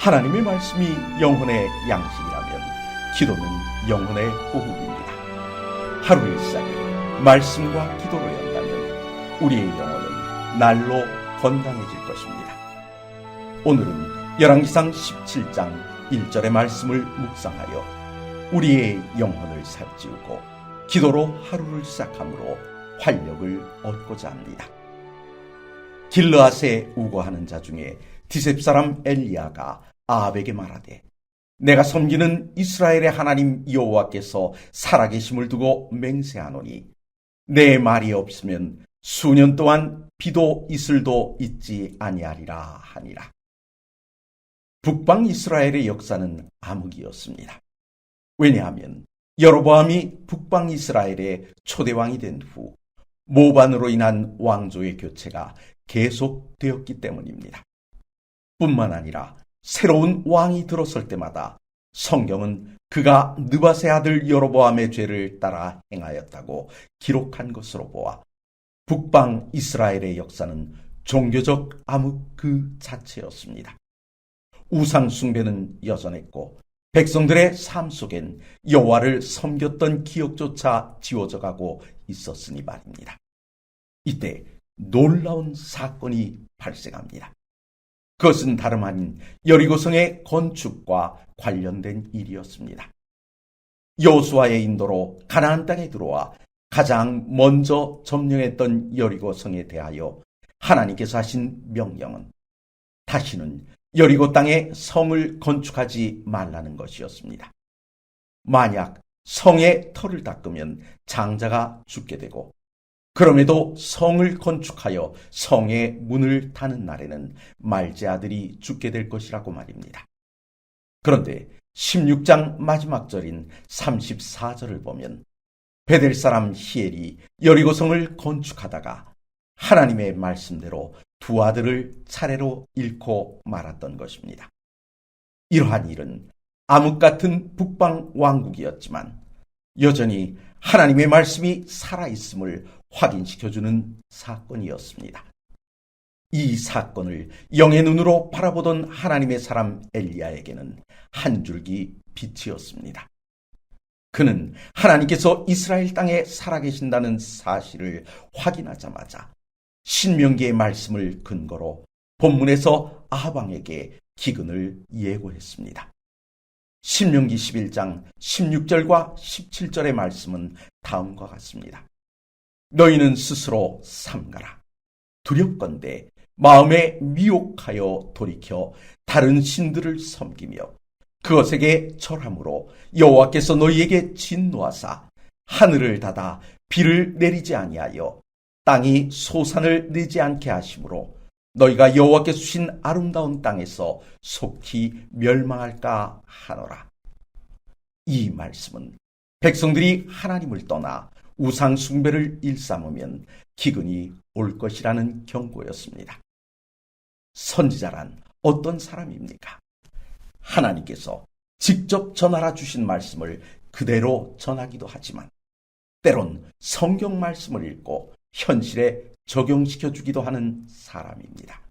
하나님의 말씀이 영혼의 양식이라면 기도는 영혼의 호흡입니다. 하루의 시작을 말씀과 기도로 연다면 우리의 영혼은 날로 건강해질 것입니다. 오늘은 열왕기상 17장 1절의 말씀을 묵상하여 우리의 영혼을 살찌우고 기도로 하루를 시작함으로 활력을 얻고자 합니다. 길르앗에 우거하는 자 중에 디셉 사람 엘리야가 아합에게 말하되, 내가 섬기는 이스라엘의 하나님 여호와께서 살아계심을 두고 맹세하노니 내 말이 없으면 수년 동안 비도 이슬도 있지 아니하리라 하니라. 북방 이스라엘의 역사는 암흑이었습니다. 왜냐하면 여로보암이 북방 이스라엘의 초대왕이 된 후 모반으로 인한 왕조의 교체가 계속되었기 때문입니다. 뿐만 아니라 새로운 왕이 들어설 때마다 성경은 그가 느밧의 아들 여로보암의 죄를 따라 행하였다고 기록한 것으로 보아 북방 이스라엘의 역사는 종교적 암흑 그 자체였습니다. 우상 숭배는 여전했고 백성들의 삶 속엔 여호와를 섬겼던 기억조차 지워져 가고 있었으니 말입니다. 이때 놀라운 사건이 발생합니다. 그것은 다름 아닌 여리고성의 건축과 관련된 일이었습니다. 여호수아의 인도로 가나안 땅에 들어와 가장 먼저 점령했던 여리고성에 대하여 하나님께서 하신 명령은 다시는 여리고 땅에 성을 건축하지 말라는 것이었습니다. 만약 성의 터를 닦으면 장자가 죽게 되고, 그럼에도 성을 건축하여 성의 문을 타는 날에는 말제 아들이 죽게 될 것이라고 말입니다. 그런데 16장 마지막 절인 34절을 보면 베델 사람 히엘이 여리고성을 건축하다가 하나님의 말씀대로 두 아들을 차례로 잃고 말았던 것입니다. 이러한 일은 암흑 같은 북방 왕국이었지만 여전히 하나님의 말씀이 살아있음을 확인시켜주는 사건이었습니다. 이 사건을 영의 눈으로 바라보던 하나님의 사람 엘리야에게는 한 줄기 빛이었습니다. 그는 하나님께서 이스라엘 땅에 살아계신다는 사실을 확인하자마자 신명기의 말씀을 근거로 본문에서 아합 왕에게 기근을 예고했습니다. 신명기 11장 16절과 17절의 말씀은 다음과 같습니다. 너희는 스스로 삼가라. 두렵건대 마음에 미혹하여 돌이켜 다른 신들을 섬기며 그것에게 절함으로 여호와께서 너희에게 진노하사 하늘을 닫아 비를 내리지 아니하여 땅이 소산을 내지 않게 하심으로 너희가 여호와께서 주신 아름다운 땅에서 속히 멸망할까 하노라. 이 말씀은 백성들이 하나님을 떠나 우상 숭배를 일삼으면 기근이 올 것이라는 경고였습니다. 선지자란 어떤 사람입니까? 하나님께서 직접 전하라 주신 말씀을 그대로 전하기도 하지만 때론 성경 말씀을 읽고 현실에 적용시켜 주기도 하는 사람입니다.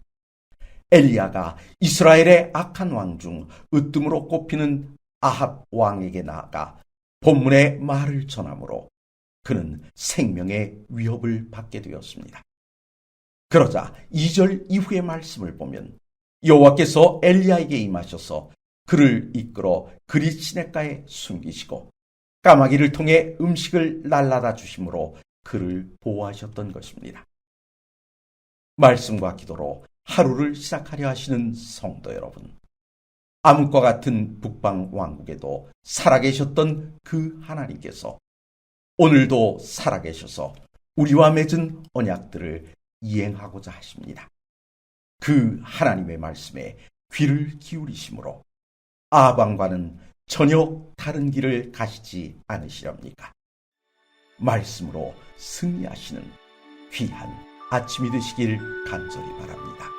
엘리야가 이스라엘의 악한 왕 중 으뜸으로 꼽히는 아합 왕에게 나아가 본문의 말을 전함으로 그는 생명의 위협을 받게 되었습니다. 그러자 2절 이후의 말씀을 보면 여호와께서 엘리야에게 임하셔서 그를 이끌어 그리 시냇가에 숨기시고 까마귀를 통해 음식을 날라다 주심으로 그를 보호하셨던 것입니다. 말씀과 기도로 하루를 시작하려 하시는 성도 여러분, 암흑과 같은 북방 왕국에도 살아계셨던 그 하나님께서 오늘도 살아계셔서 우리와 맺은 언약들을 이행하고자 하십니다. 그 하나님의 말씀에 귀를 기울이심으로 아합 왕과는 전혀 다른 길을 가시지 않으시렵니까? 말씀으로 승리하시는 귀한 아침이 되시길 간절히 바랍니다.